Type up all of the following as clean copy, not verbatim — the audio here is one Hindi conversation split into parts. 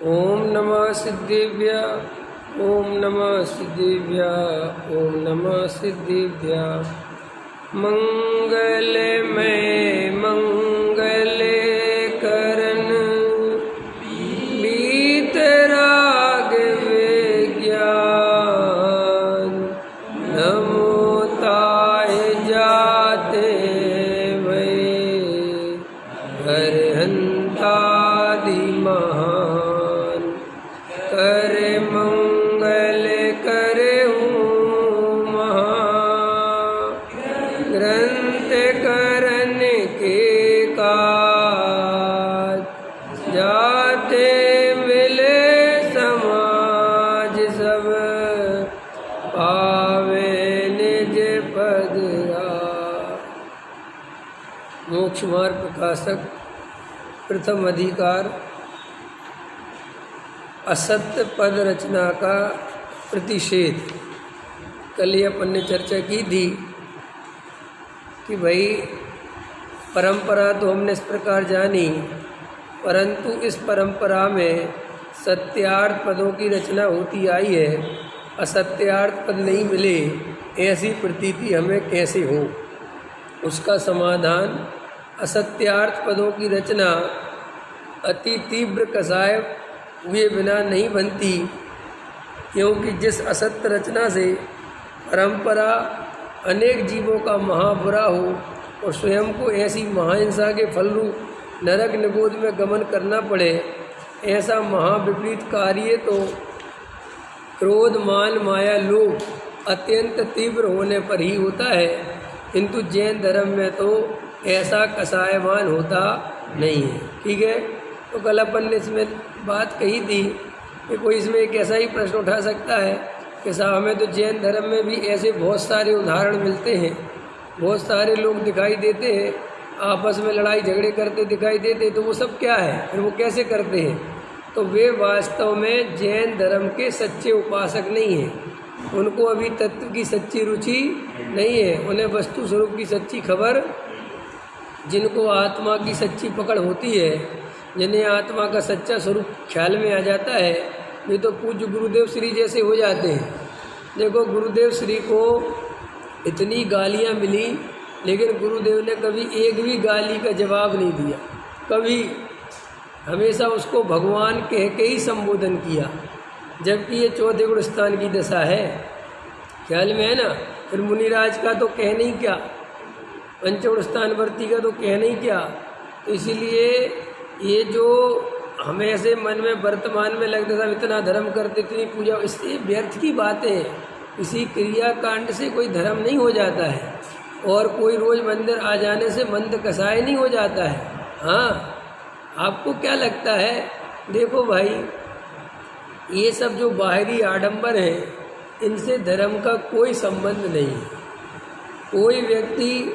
ओम नमः सिद्धिभ्य ओम नमः सिद्धिभ्य ओम नमः सिद्धिभ्य मंगलमय मंगले करन बीतराग विज्ञान नमो ताय जाते वे हरहंतादि महान करे मंगल करे महा ग्रंथ करन के काज जाते मिले समाज सब पावे निज पद मोक्ष मार्ग प्रकाशक प्रथम अधिकार असत्य पद रचना का प्रतिषेध। कल ही अपन ने चर्चा की थी कि भाई परंपरा तो हमने इस प्रकार जानी, परंतु इस परंपरा में सत्यार्थ पदों की रचना होती आई है। असत्यार्थ पद नहीं मिले ऐसी प्रतीति हमें कैसे हो, उसका समाधान असत्यार्थ पदों की रचना अति तीव्र कसाय हुए बिना नहीं बनती, क्योंकि जिस असत्य रचना से परंपरा अनेक जीवों का महाबुरा हो और स्वयं को ऐसी महाहिंसा के फलरूप नरक निगोद में गमन करना पड़े, ऐसा महाविपरीत कार्य तो क्रोध मान माया लोभ अत्यंत तीव्र होने पर ही होता है, किंतु जैन धर्म में तो ऐसा कसायवान होता नहीं है। ठीक है, तो कल अपन ने इसमें बात कही थी कि कोई इसमें एक ऐसा ही प्रश्न उठा सकता है कि साहब हमें तो जैन धर्म में भी ऐसे बहुत सारे उदाहरण मिलते हैं, बहुत सारे लोग दिखाई देते हैं, आपस में लड़ाई झगड़े करते दिखाई देते, तो वो सब क्या है, फिर वो कैसे करते हैं? तो वे वास्तव में जैन धर्म के सच्चे उपासक नहीं हैं। उनको अभी तत्व की सच्ची रुचि नहीं है, उन्हें वस्तु स्वरूप की सच्ची खबर, जिनको आत्मा की सच्ची पकड़ होती है, जिन्हें आत्मा का सच्चा स्वरूप ख्याल में आ जाता है, वे तो पूज्य गुरुदेव श्री जैसे हो जाते हैं। देखो गुरुदेव श्री को इतनी गालियाँ मिली, लेकिन गुरुदेव ने कभी एक भी गाली का जवाब नहीं दिया, कभी हमेशा उसको भगवान कह के ही संबोधन किया, जबकि ये चौथे गुण स्थान की दशा है, ख्याल में है ना। फिर मुनिराज का तो कहना ही क्या, पंचगुण स्थानवर्ती का तो कहना ही क्या। तो इसीलिए ये जो हमें ऐसे मन में वर्तमान में लगता था इतना धर्म करते, इतनी पूजा, इससे व्यर्थ की बातें हैं। किसी क्रियाकांड से कोई धर्म नहीं हो जाता है, और कोई रोज़ मंदिर आ जाने से मंद कसाय नहीं हो जाता है। हाँ, आपको क्या लगता है? देखो भाई, ये सब जो बाहरी आडंबर हैं, इनसे धर्म का कोई संबंध नहीं है। कोई व्यक्ति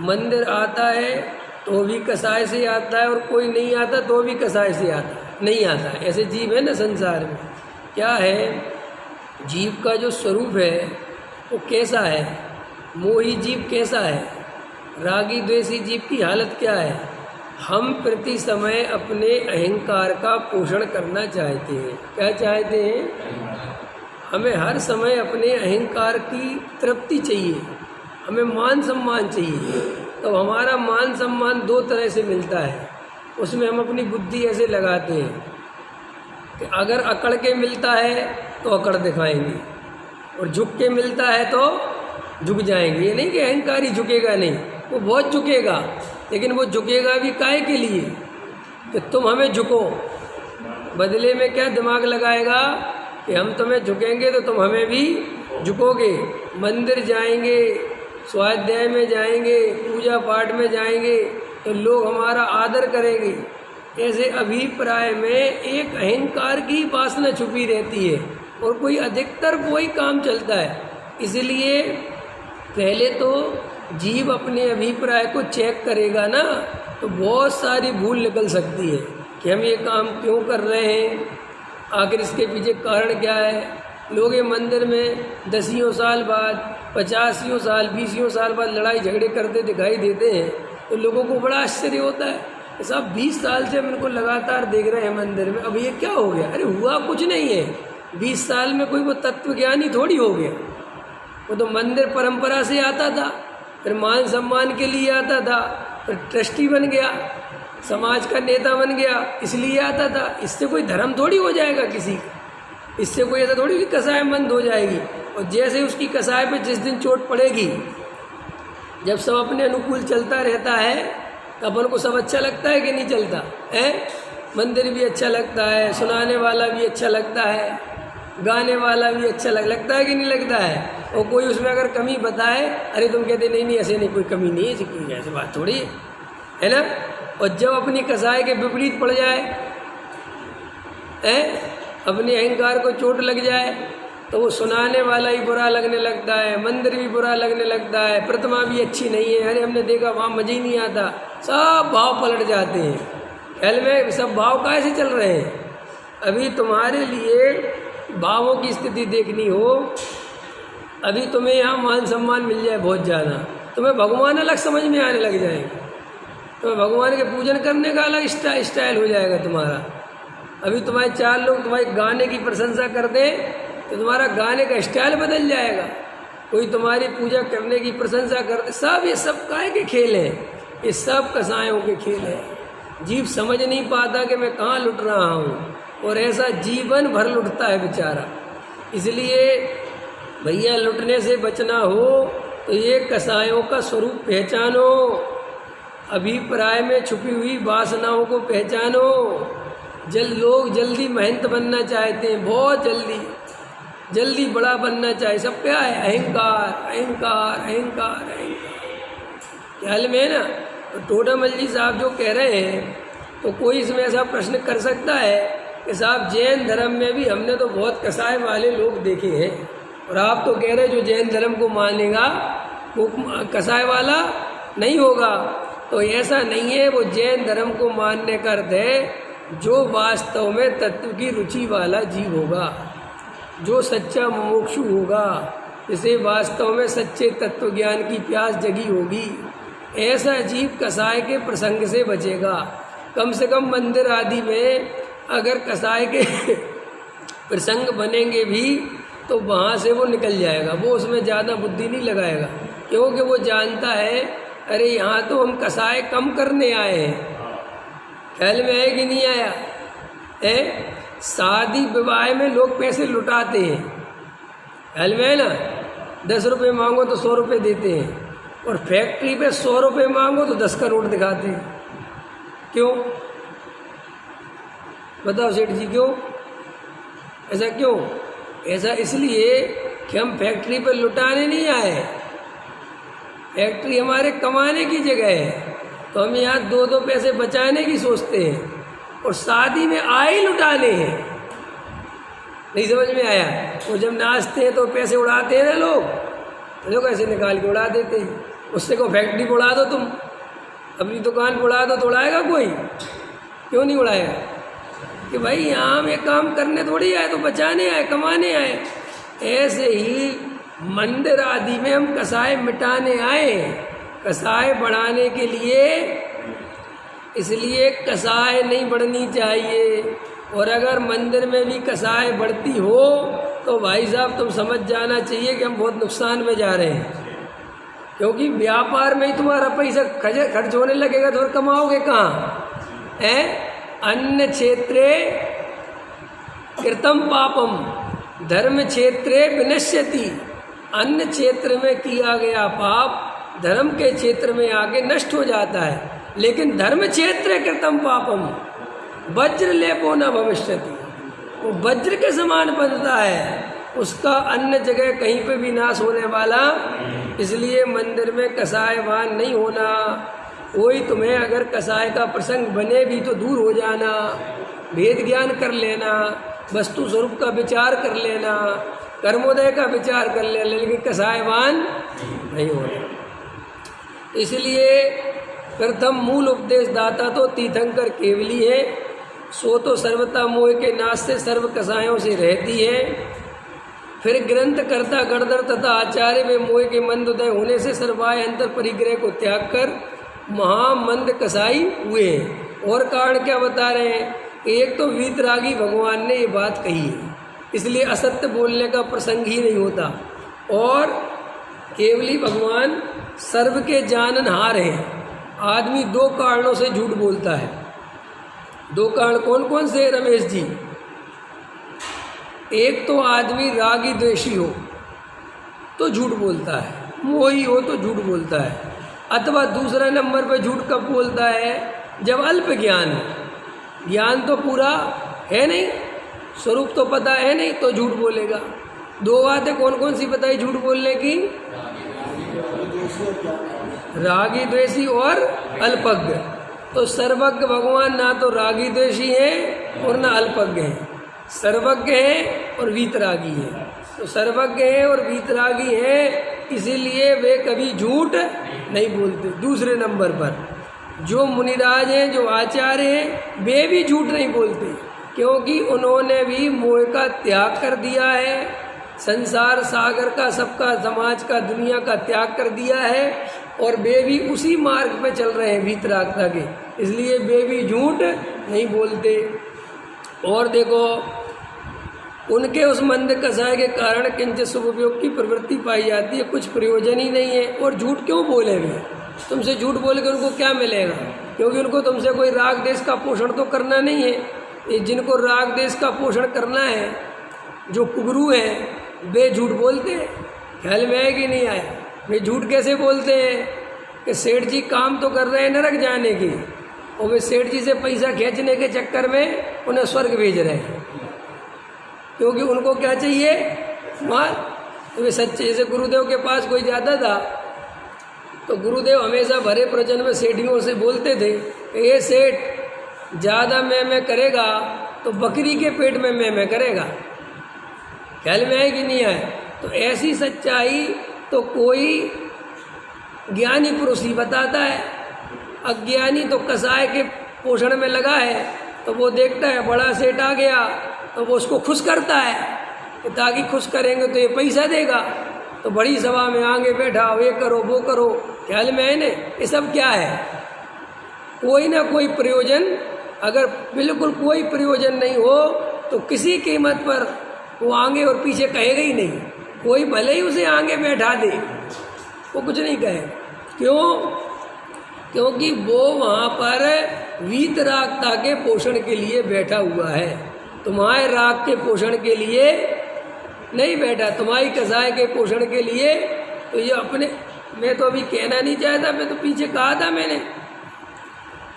मंदिर आता है तो भी कसाय से आता है, और कोई नहीं आता तो भी कसाय से आता है, नहीं आता है। ऐसे जीव है ना संसार में। क्या है, जीव का जो स्वरूप है वो कैसा है, मोही जीव कैसा है, रागी द्वेषी जीव की हालत क्या है? हम प्रति समय अपने अहंकार का पोषण करना चाहते हैं। क्या चाहते हैं? हमें हर समय अपने अहंकार की तृप्ति चाहिए, हमें मान सम्मान चाहिए। तो हमारा मान सम्मान दो तरह से मिलता है, उसमें हम अपनी बुद्धि ऐसे लगाते हैं कि अगर अकड़ के मिलता है तो अकड़ दिखाएंगे, और झुक के मिलता है तो झुक जाएंगे। ये नहीं कि अहंकारी झुकेगा नहीं, वो बहुत झुकेगा, लेकिन वो झुकेगा भी काहे के लिए कि तुम हमें झुको। बदले में क्या दिमाग लगाएगा कि हम तुम्हें झुकेंगे तो तुम हमें भी झुकोगे। मंदिर जाएंगे, स्वाध्याय में जाएंगे, पूजा पाठ में जाएंगे तो लोग हमारा आदर करेंगे। ऐसे अभिप्राय में एक अहंकार की वासना छुपी रहती है, और कोई अधिकतर वही काम चलता है। इसलिए पहले तो जीव अपने अभिप्राय को चेक करेगा ना, तो बहुत सारी भूल निकल सकती है कि हम ये काम क्यों कर रहे हैं, आखिर इसके पीछे कारण क्या है। लोग ये मंदिर में 10 साल बाद, 50 साल, 20 साल बाद लड़ाई झगड़े करते दिखाई देते हैं, तो लोगों को बड़ा आश्चर्य होता है साहब 20 साल से हम इनको लगातार देख रहे हैं मंदिर में, अब ये क्या हो गया? अरे हुआ कुछ नहीं है, 20 साल में कोई वो तत्व ज्ञानी थोड़ी हो गया। वो तो मंदिर परंपरा से आता था, फिर मान सम्मान के लिए आता था, फिर ट्रस्टी बन गया, समाज का नेता बन गया, इसलिए आता था। इससे कोई धर्म थोड़ी हो जाएगा किसी, इससे कोई ऐसा थोड़ी कि कसाय बंद हो जाएगी। और जैसे उसकी कसाय पे जिस दिन चोट पड़ेगी, जब सब अपने अनुकूल चलता रहता है तो अपन को सब अच्छा लगता है कि नहीं चलता है? मंदिर भी अच्छा लगता है, सुनाने वाला भी अच्छा लगता है, गाने वाला भी अच्छा लगता है कि नहीं लगता है? और कोई उसमें अगर कमी बताए, अरे तुम कहते नहीं नहीं ऐसे नहीं, कोई कमी नहीं है, कोई ऐसी बात थोड़ी है ना। और जब अपनी कसाय के विपरीत पड़ जाए, अपने अहंकार को चोट लग जाए, तो वो सुनाने वाला ही बुरा लगने लगता है, मंदिर भी बुरा लगने लगता है, प्रतिमा भी अच्छी नहीं है, अरे हमने देखा वहाँ मज़ा ही नहीं आता, सब भाव पलट जाते हैं। ख्याल में सब भाव कैसे चल रहे हैं? अभी तुम्हारे लिए भावों की स्थिति देखनी हो, अभी तुम्हें यहाँ मान सम्मान मिल जाए बहुत ज़्यादा, तुम्हें भगवान अलग समझ में आने लग जाएंगे, तुम्हें भगवान के पूजन करने का अलग स्टाइल हो जाएगा तुम्हारा। अभी तुम्हारे 4 लोग तुम्हारे गाने की प्रशंसा कर दें तो तुम्हारा गाने का स्टाइल बदल जाएगा। कोई तुम्हारी पूजा करने की प्रशंसा कर, सब ये सब काहे के खेल हैं? ये सब कसायों के खेल हैं। जीव समझ नहीं पाता कि मैं कहाँ लुट रहा हूँ, और ऐसा जीवन भर लुटता है बेचारा। इसलिए भैया लुटने से बचना हो तो ये कसायों का स्वरूप पहचानो, अभिप्राय में छुपी हुई वासनाओं को पहचानो। लोग जल्दी महंत बनना चाहते हैं, बहुत जल्दी बड़ा बनना चाहे। सब क्या है? अहंकार अहंकार अहंकार अहंकार। ख्याल में है ना? तो टोडामल जी साहब जो कह रहे हैं, तो कोई इसमें ऐसा प्रश्न कर सकता है कि साहब जैन धर्म में भी हमने तो बहुत कसाय वाले लोग देखे हैं, और आप तो कह रहे हैं जो जैन धर्म को मानेगा वो कसाय वाला नहीं होगा। तो ऐसा नहीं है, वो जैन धर्म को मानने का अर्थ है जो वास्तव में तत्व की रुचि वाला जीव होगा, जो सच्चा मुमुक्षु होगा, जिसे वास्तव में सच्चे तत्व ज्ञान की प्यास जगी होगी, ऐसा जीव कसाय के प्रसंग से बचेगा। कम से कम मंदिर आदि में अगर कसाय के प्रसंग बनेंगे भी तो वहाँ से वो निकल जाएगा, वो उसमें ज़्यादा बुद्धि नहीं लगाएगा, क्योंकि वो जानता है अरे यहाँ तो हम कसाय कम करने आए हैं। ख्याल में है कि नहीं आया है? शादी विवाह में लोग पैसे लुटाते हैं, ख्याल में है ना? 10 रुपये मांगो तो 100 रुपये देते हैं, और फैक्ट्री पे 100 रुपये मांगो तो 10 करोड़ दिखाते हैं। क्यों बताओ सेठ जी, क्यों ऐसा? क्यों ऐसा? इसलिए कि हम फैक्ट्री पे लुटाने नहीं आए, फैक्ट्री हमारे कमाने की जगह है, तो हम यहाँ 2-2 पैसे बचाने की सोचते हैं, और शादी में आए लुटाने हैं। नहीं समझ में आया? वो जब नाचते हैं तो पैसे उड़ाते हैं ना लोग, तो लोग ऐसे निकाल के उड़ा देते हैं। उससे को फैक्ट्री को उड़ा दो, तुम अपनी दुकान को उड़ा दो, तो उड़ाएगा कोई? क्यों नहीं उड़ाएगा? कि भाई यहाँ हम एक काम करने थोड़ी आए, तो बचाने आए, कमाने आए। ऐसे ही मंदिर आदि में हम कसाय मिटाने आए, कसाय बढ़ाने के लिए। इसलिए कसाय नहीं बढ़नी चाहिए, और अगर मंदिर में भी कसाय बढ़ती हो तो भाई साहब तुम समझ जाना चाहिए कि हम बहुत नुकसान में जा रहे हैं, क्योंकि व्यापार में ही तुम्हारा पैसा खर्च होने लगेगा, तो और कमाओगे कहाँ? अन्य क्षेत्रे कृतम पापम धर्म क्षेत्रे विनश्यति। अन्य क्षेत्र में किया गया पाप धर्म के क्षेत्र में आके नष्ट हो जाता है, लेकिन धर्म क्षेत्र कृतम पापम वज्र लेपो न भविष्यति। वो वज्र के समान बनता है, उसका अन्य जगह कहीं पे भी नाश होने वाला। इसलिए मंदिर में कसायवान नहीं होना। कोई तुम्हें अगर कसाय का प्रसंग बने भी तो दूर हो जाना, भेद ज्ञान कर लेना, वस्तु स्वरूप का विचार कर लेना, कर्मोदय का विचार कर लेना, लेकिन कसायवान नहीं होना। इसलिए प्रथम मूल उपदेश दाता तो तीर्थंकर केवली है, सो तो सर्वता मोह के नाश से सर्व कसायों से रहती है। फिर ग्रंथ कर्ता गणधर तथा आचार्य वे मोह के मंद उदय होने से सर्वाय अंतर परिग्रह को त्याग कर महामंद कसाई हुए। और कारण क्या बता रहे हैं? एक तो वीतरागी भगवान ने ये बात कही है, इसलिए असत्य बोलने का प्रसंग ही नहीं होता। और केवली भगवान सर्व के जाननहार हैं। आदमी दो कारणों से झूठ बोलता है। दो कारण कौन कौन से रमेश जी? एक तो आदमी रागी द्वेषी हो तो झूठ बोलता है, मोही हो तो झूठ बोलता है, अथवा दूसरा नंबर पर झूठ कब बोलता है? जब अल्प ज्ञान हो। ज्ञान तो पूरा है नहीं, स्वरूप तो पता है नहीं, तो झूठ बोलेगा। दो बातें कौन कौन सी बताई झूठ बोलने की? रागी द्वेषी और अल्पज्ञ। तो सर्वज्ञ भगवान ना तो रागी द्वेषी हैं और ना अल्पज्ञ हैं, सर्वज्ञ हैं और वीतरागी हैं। तो सर्वज्ञ हैं और वीतरागी हैं, इसीलिए वे कभी झूठ नहीं बोलते। दूसरे नंबर पर जो मुनिराज हैं, जो आचार्य हैं, वे भी झूठ नहीं बोलते, क्योंकि उन्होंने भी मोह का त्याग कर दिया है, संसार सागर का, सबका, समाज का, दुनिया का त्याग कर दिया है, और वे भी उसी मार्ग पे चल रहे हैं वीतरागता के, इसलिए वे भी झूठ नहीं बोलते। और देखो, उनके उस मंद कसाय के कारण किंचित शुभ उपयोग की प्रवृत्ति पाई जाती है, कुछ प्रयोजन ही नहीं है। और झूठ क्यों बोलेंगे? तुमसे झूठ बोल के उनको क्या मिलेगा? क्योंकि उनको तुमसे कोई राग देश का पोषण तो करना नहीं है। ये जिनको राग देश का पोषण करना है, जो कुबरू हैं, वे झूठ बोलते हैं। ख्याल में आए कि नहीं आया? वे झूठ कैसे बोलते हैं कि सेठ जी काम तो कर रहे हैं नरक जाने की, और वे सेठ जी से पैसा खींचने के चक्कर में उन्हें स्वर्ग भेज रहे हैं, क्योंकि उनको क्या चाहिए? माल। तो वे सच्चे, जैसे गुरुदेव के पास कोई जाता था तो गुरुदेव हमेशा भरे प्रवचन में सेठियों से बोलते थे कि ये सेठ ज़्यादा मैं करेगा तो बकरी के पेट में मैं करेगा। ख्याल में आए कि नहीं आए? तो ऐसी सच्चाई तो कोई ज्ञानी पुरुष ही बताता है। अज्ञानी तो कसाय के पोषण में लगा है, तो वो देखता है बड़ा सेठ आ गया तो वो उसको खुश करता है, ताकि खुश करेंगे तो ये पैसा देगा, तो बड़ी सभा में आगे बैठा, ये करो वो करो। ख्याल में है ना? ये सब क्या है? कोई ना कोई प्रयोजन। अगर बिल्कुल कोई प्रयोजन नहीं हो तो किसी कीमत पर वो आगे और पीछे कहेगा ही नहीं। कोई भले ही उसे आगे बैठा दे, वो कुछ नहीं कहेगा। क्यों? क्योंकि वो वहाँ पर वीतरागता के पोषण के लिए बैठा हुआ है, तुम्हारे राग के पोषण के लिए नहीं बैठा, तुम्हारी कसाय के पोषण के लिए। तो ये अपने, मैं तो अभी कहना नहीं चाहता, मैं तो पीछे कहा था मैंने,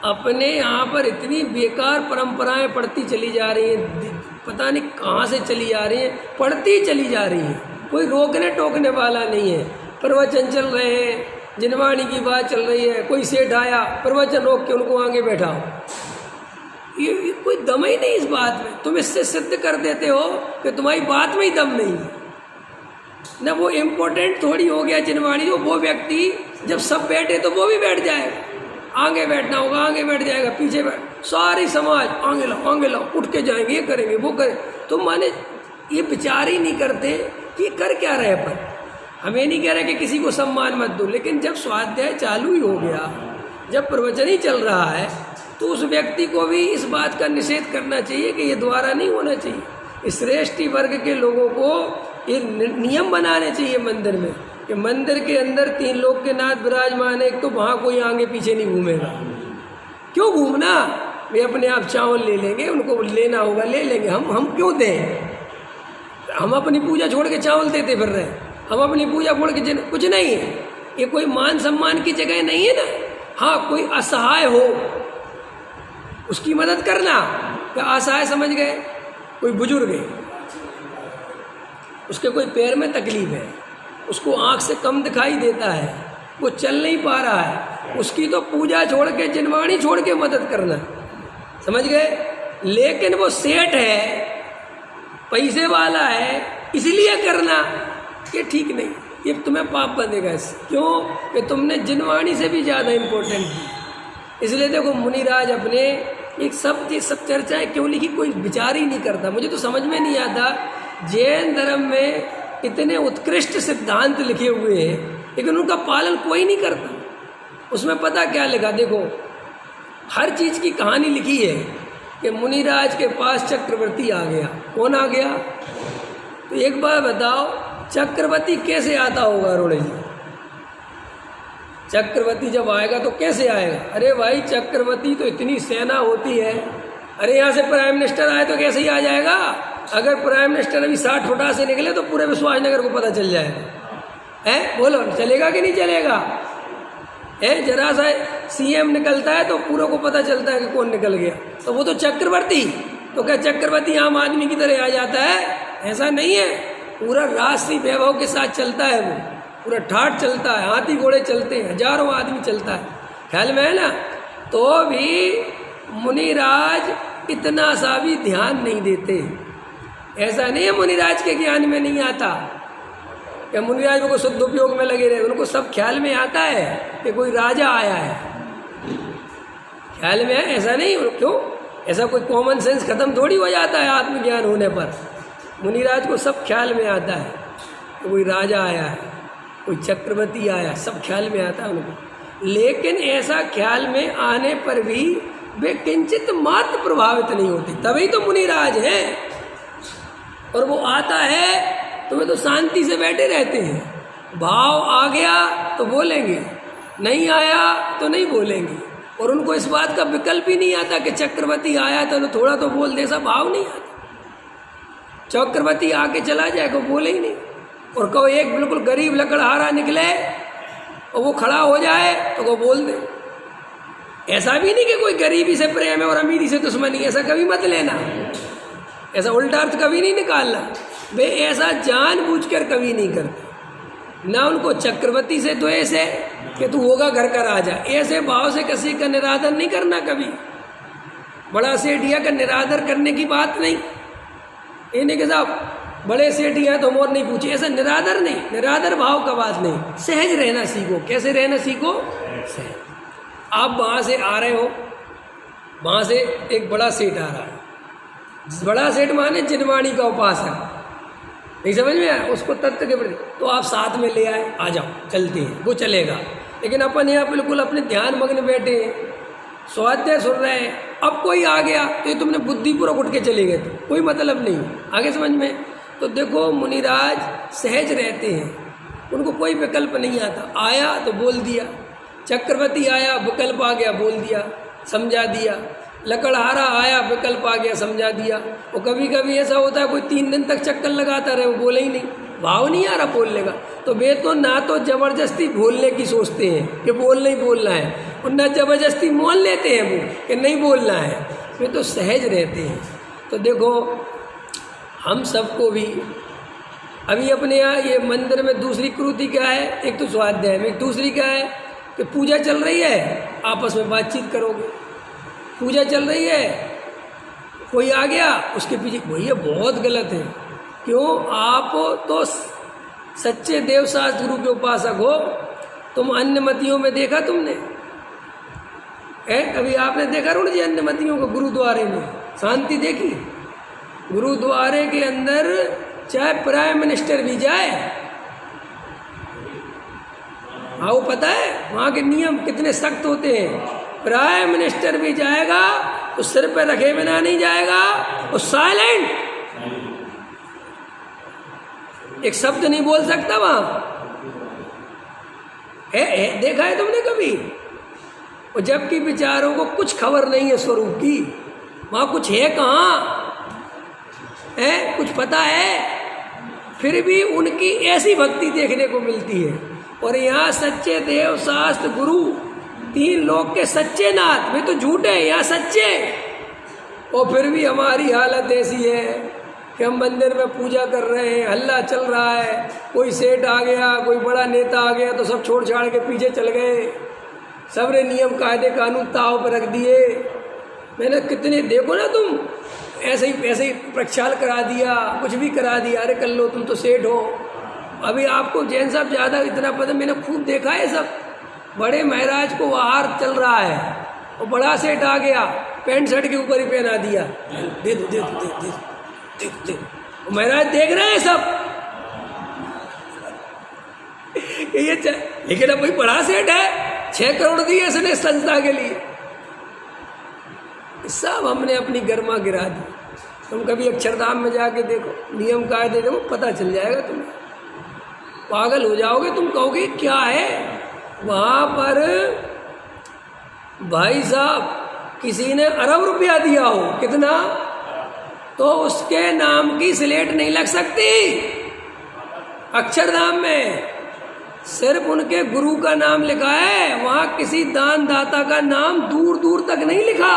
अपने यहाँ पर इतनी बेकार परंपराएं पढ़ती चली जा रही हैं, पता नहीं कहाँ से चली जा रही हैं, पढ़ती चली जा रही हैं, कोई रोकने टोकने वाला नहीं है। प्रवचन चल रहे हैं, जिनवाणी की बात चल रही है, कोई सेठ आया, प्रवचन रोक के उनको आगे बैठाओ। ये कोई दम ही नहीं इस बात में। तुम इससे सिद्ध कर देते हो कि तुम्हारी बात में ही दम नहीं है ना। वो इम्पोर्टेंट थोड़ी हो गया जिनवाणी, वो व्यक्ति जब सब बैठे तो वो भी बैठ जाएगा, आगे बैठना होगा आगे बैठ जाएगा, पीछे बैठ, सारी समाज आगे लाओ, उठ के जाएंगे, ये करेंगे वो करें। तो माने ये विचार ही नहीं करते कि कर क्या रहे। पर हमें नहीं कह रहे कि किसी को सम्मान मत दो, लेकिन जब स्वाध्याय चालू ही हो गया, जब प्रवचन ही चल रहा है, तो उस व्यक्ति को भी इस बात का निषेध करना चाहिए कि ये द्वारा नहीं होना चाहिए। इस श्रेष्ठी वर्ग के लोगों को ये नियम बनाने चाहिए मंदिर में कि मंदिर के अंदर 3 लोक के नाथ विराजमान है, एक तो वहाँ कोई आगे पीछे नहीं घूमेगा। क्यों घूमना? वे अपने आप चावल ले लेंगे, उनको लेना होगा ले लेंगे, हम क्यों दें? हम अपनी पूजा छोड़ के चावल देते फिर रहे हैं, हम अपनी पूजा छोड़ के कुछ नहीं है। ये कोई मान सम्मान की जगह नहीं है ना। हाँ, कोई असहाय हो उसकी मदद करना, क्या असहाय समझ गए? कोई बुजुर्ग है, उसके कोई पैर में तकलीफ है, उसको आँख से कम दिखाई देता है, वो चल नहीं पा रहा है, उसकी तो पूजा छोड़ के, जिनवाणी छोड़ के मदद करना, समझ गए? लेकिन वो सेठ है, पैसे वाला है, इसलिए करना, ये ठीक नहीं, ये तुम्हें पाप बनेगा इससे। क्यों? कि तुमने जिनवाणी से भी ज़्यादा इम्पोर्टेंट दी। इसलिए देखो, मुनिराज अपने एक सब चर्चाएं क्यों लिखी, कोई विचार ही नहीं करता। मुझे तो समझ में नहीं आता, जैन धर्म में इतने उत्कृष्ट सिद्धांत लिखे हुए हैं, लेकिन उनका पालन कोई नहीं करता। उसमें पता क्या लिखा? देखो, हर चीज़ की कहानी लिखी है कि मुनिराज के पास चक्रवर्ती आ गया। कौन आ गया? तो एक बार बताओ, चक्रवर्ती कैसे आता होगा अरुण जी? चक्रवर्ती जब आएगा तो कैसे आएगा? अरे भाई, चक्रवर्ती तो इतनी सेना होती है। अरे यहाँ से प्राइम मिनिस्टर आए तो कैसे ही आ जाएगा? अगर प्राइम मिनिस्टर अभी 60 फुटा से निकले तो पूरे विश्वासनगर को पता चल जाएगा। है, बोलो, चलेगा कि नहीं चलेगा? है, जरा सा सीएम निकलता है तो पूरे को पता चलता है कि कौन निकल गया। तो वो तो चक्रवर्ती, तो क्या चक्रवर्ती आम आदमी की तरह आ जाता है? ऐसा नहीं है, पूरा राष्ट्रीय वैभव के साथ चलता है। वो पूरा ठाठ चलता है, हाथी घोड़े चलते हैं, हजारों आदमी चलता है। ख्याल में है ना? तो भी मुनिराज इतना सा भी ध्यान नहीं देते। ऐसा नहीं है मुनिराज के ज्ञान में नहीं आता कि मुनिराज को शुद्ध उपयोग में लगे रहे। उनको सब ख्याल में आता है कि कोई राजा आया है। ख्याल में है, ऐसा नहीं। क्यों? ऐसा कोई कॉमन सेंस खत्म थोड़ी हो जाता है आत्मज्ञान होने पर। मुनिराज को सब ख्याल में आता है कि कोई राजा आया है, कोई चक्रवर्ती आया, सब ख्याल में आता है उनको। लेकिन ऐसा ख्याल में आने पर भी वे किंचित मात्र प्रभावित नहीं होते। तभी तो मुनिराज है। और वो आता है तो वे तो शांति से बैठे रहते हैं। भाव आ गया तो बोलेंगे, नहीं आया तो नहीं बोलेंगे। और उनको इस बात का विकल्प ही नहीं आता कि चक्रवर्ती आया तो थोड़ा तो बोल दे, ऐसा भाव नहीं आता। चक्रवर्ती आके चला जाए को बोले ही नहीं। और कहो एक बिल्कुल गरीब लकड़हारा निकले और वो खड़ा हो जाए तो वो बोल दे। ऐसा भी नहीं कि कोई गरीबी से प्रेम है और अमीरी से दुश्मनी, ऐसा कभी मत लेना। ऐसा उल्टा अर्थ कभी नहीं निकालना। वे ऐसा जानबूझकर कभी नहीं करते। ना उनको चक्रवर्ती से द्वेष है कि तू होगा घर का राजा, ऐसे भाव से किसी का निरादर नहीं करना कभी। बड़ा सेठिया का निरादर करने की बात नहीं। ये नहीं कि साहब बड़े सेठिया हैं तो हम और नहीं पूछे, ऐसा निरादर नहीं, निरादर भाव का बात नहीं। सहज रहना सीखो। कैसे रहना सीखो? सहज। आप वहाँ से आ रहे हो, वहाँ से एक बड़ा सेठ आ रहा है। बड़ा सेठ माने जिनवाणी का उपासक, नहीं समझ में आया? उसको तत्व के प्रति तो आप साथ में ले आए, आ जाओ चलते हैं, वो चलेगा। लेकिन अपन यहाँ बिल्कुल अपने ध्यान मग्न बैठे हैं, स्वाध्याय सुन रहे हैं। अब कोई आ गया तो ये तुमने बुद्धिपूर्वक उठ के चले गए, तो कोई मतलब नहीं। आगे समझ में? तो देखो मुनिराज सहज रहते हैं, उनको कोई विकल्प नहीं आता। आया तो बोल दिया, चक्रवर्ती आया विकल्प आ गया, बोल दिया, समझा दिया। लकड़हारा आया विकल्प आ गया, समझा दिया। और कभी कभी ऐसा होता है कोई 3 दिन तक चक्कर लगाता रहे, वो बोले ही नहीं, भाव नहीं आ रहा बोलने का। तो वे तो ना तो जबरदस्ती बोलने की सोचते हैं कि बोलना ही बोलना है, और ना जबरदस्ती मान लेते हैं वो कि नहीं बोलना है। वे तो सहज रहते हैं। तो देखो हम सबको भी अभी अपने यहाँ ये मंदिर में दूसरी कृति क्या है? एक तो स्वाध्याय में, दूसरी क्या है कि पूजा चल रही है, आपस में बातचीत करोगे। पूजा चल रही है, कोई आ गया उसके पीछे, भैया बहुत गलत है। क्यों? आप तो सच्चे देवशास्त्र गुरु के उपासक हो। तुम अन्य मतियों में देखा तुमने? कभी आपने देखा रुण जी अन्य मतियों को गुरुद्वारे में शांति देखी? गुरुद्वारे के अंदर चाहे प्राइम मिनिस्टर भी जाए, हाँ वो पता है वहाँ के नियम कितने सख्त होते हैं। प्राइम मिनिस्टर भी जाएगा तो सिर पे रखे बिना नहीं जाएगा, वो साइलेंट, एक शब्द नहीं बोल सकता वहाँ। देखा है तुमने कभी? और जबकि बेचारों को कुछ खबर नहीं है स्वरूप की, वहाँ कुछ है कहाँ है, कुछ पता है, फिर भी उनकी ऐसी भक्ति देखने को मिलती है। और यहाँ सच्चे देव शास्त्र गुरु, 3 लोग के सच्चे नाथ, वे तो झूठे, यहाँ सच्चे। और फिर भी हमारी हालत ऐसी है कि हम मंदिर में पूजा कर रहे हैं, हल्ला चल रहा है, कोई सेठ आ गया, कोई बड़ा नेता आ गया तो सब छोड़ छाड़ के पीछे चल गए, सबने नियम कायदे कानून ताव पर रख दिए। मैंने कितने, देखो ना तुम, ऐसे ही प्रक्षाल करा दिया, कुछ भी करा दिया। अरे कर लो, तुम तो सेठ हो। अभी आपको जैन साहब ज़्यादा इतना पता, मैंने खूब देखा है सब। बड़े महाराज को आहार चल रहा है और बड़ा सेठ आ गया, पैंट शर्ट के ऊपर ही पहना दिया, दे दो दे दो दे दो दे दो दे दो। महाराज देख रहे हैं सब ये, लेकिन अब भाई बड़ा सेठ है, 6 करोड़ दिए इसने संस्था के लिए, सब हमने अपनी गर्मा गिरा दी। तुम कभी अक्षरधाम में जाके देखो, नियम कायदे देखो, पता चल जाएगा तुम्हें। पागल हो जाओगे, तुम कहोगे क्या है। वहाँ पर भाई साहब किसी ने अरब रुपया दिया हो, कितना, तो उसके नाम की स्लेट नहीं लग सकती अक्षरधाम में। सिर्फ उनके गुरु का नाम लिखा है, वहाँ किसी दान दाता का नाम दूर दूर तक नहीं लिखा।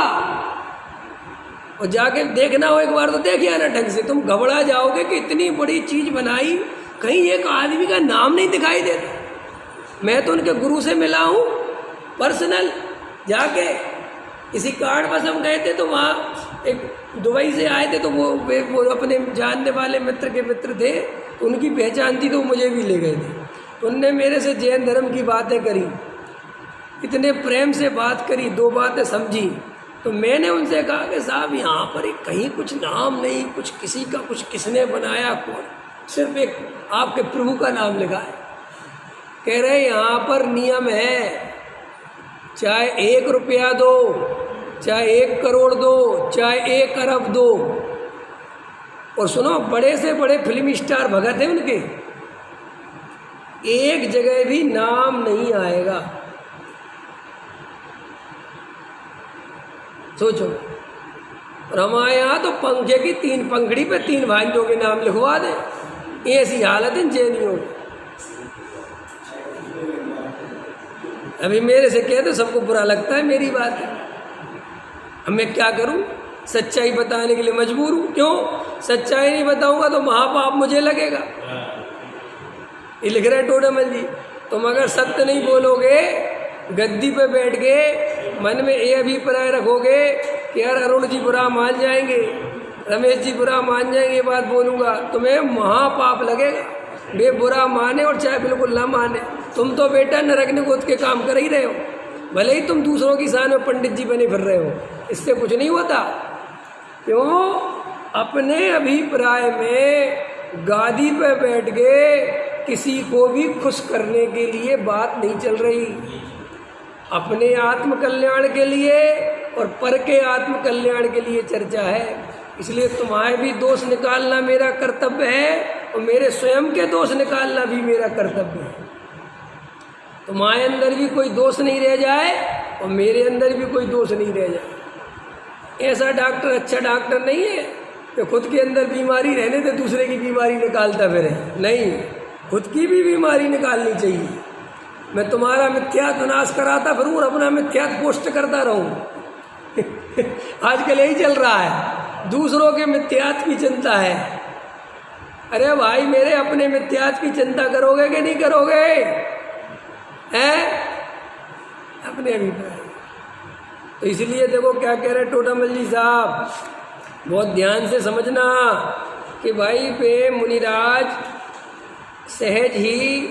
और जाके देखना हो एक बार तो देख आना ढंग से, तुम घबरा जाओगे कि इतनी बड़ी चीज बनाई, कहीं एक आदमी का नाम नहीं दिखाई देता। मैं तो उनके गुरु से मिला हूँ पर्सनल जाके, इसी कारण बस हम गए थे, तो वहाँ एक दुबई से आए थे, तो वो अपने जानने वाले मित्र के मित्र थे, उनकी पहचान थी, तो मुझे भी ले गए थे। उनने मेरे से जैन धर्म की बातें करी, इतने प्रेम से बात करी, 2 बातें समझी। तो मैंने उनसे कहा कि साहब यहाँ पर एक कहीं कुछ नाम नहीं, कुछ किसी का कुछ किसने बनाया, कौन, सिर्फ एक आपके प्रभु का नाम लिखा है। कह रहे यहाँ पर नियम है, चाहे 1 रुपया दो, चाहे 1 करोड़ दो, चाहे 1 अरब दो। और सुनो, बड़े से बड़े फिल्मी स्टार भगत हैं उनके, एक जगह भी नाम नहीं आएगा। सोचो, और हमारे यहाँ तो पंखे की 3 पंखड़ी पे 3 भाइयों के नाम लिखवा दें, ऐसी हालत इन जैनियों की। अभी मेरे से कहते सबको बुरा लगता है मेरी बात, अब मैं क्या करूं, सच्चाई बताने के लिए मजबूर हूं। क्यों, सच्चाई नहीं बताऊंगा तो महापाप मुझे लगेगा। ये लिख रहे टोडामल जी, तुम अगर सत्य नहीं बोलोगे, गद्दी पे बैठ के मन में ये अभिप्राय रखोगे कि यार अरुण जी बुरा मान जाएंगे, रमेश जी बुरा मान जाएंगे, ये बात बोलूँगा, तुम्हें महापाप लगेगा। बे बुरा माने और चाहे बिल्कुल ना माने, तुम तो बेटा नरक निगोद के काम कर ही रहे हो। भले ही तुम दूसरों की शान में पंडित जी बने फिर रहे हो, इससे कुछ नहीं होता। क्यों, अपने अभिप्राय में गादी पे बैठ के किसी को भी खुश करने के लिए बात नहीं चल रही। अपने आत्म कल्याण के लिए और पर के आत्म कल्याण के लिए चर्चा है। इसलिए तुम्हारे भी दोष निकालना मेरा कर्तव्य है और मेरे स्वयं के दोष निकालना भी मेरा कर्तव्य है। तुम्हारे अंदर भी कोई दोष नहीं रह जाए और मेरे अंदर भी कोई दोष नहीं रह जाए। ऐसा डॉक्टर अच्छा डॉक्टर नहीं है कि खुद के अंदर बीमारी रहने तो दूसरे की बीमारी निकालता फिरे। नहीं, खुद की भी बीमारी निकालनी चाहिए। मैं तुम्हारा मिथ्यात्व नाश कराता फिरूं और अपना मिथ्यात्व पोस्ट करता रहूं। आजकल यही चल रहा है, दूसरों के मिथ्यात्व की चिंता है। अरे भाई मेरे अपने मिथ्यात्व की चिंता करोगे कि नहीं करोगे? हैं अपने अभिप्राय। तो इसलिए देखो क्या कह रहे टोडामल जी साहब, बहुत ध्यान से समझना कि भाई पे मुनिराज सहज ही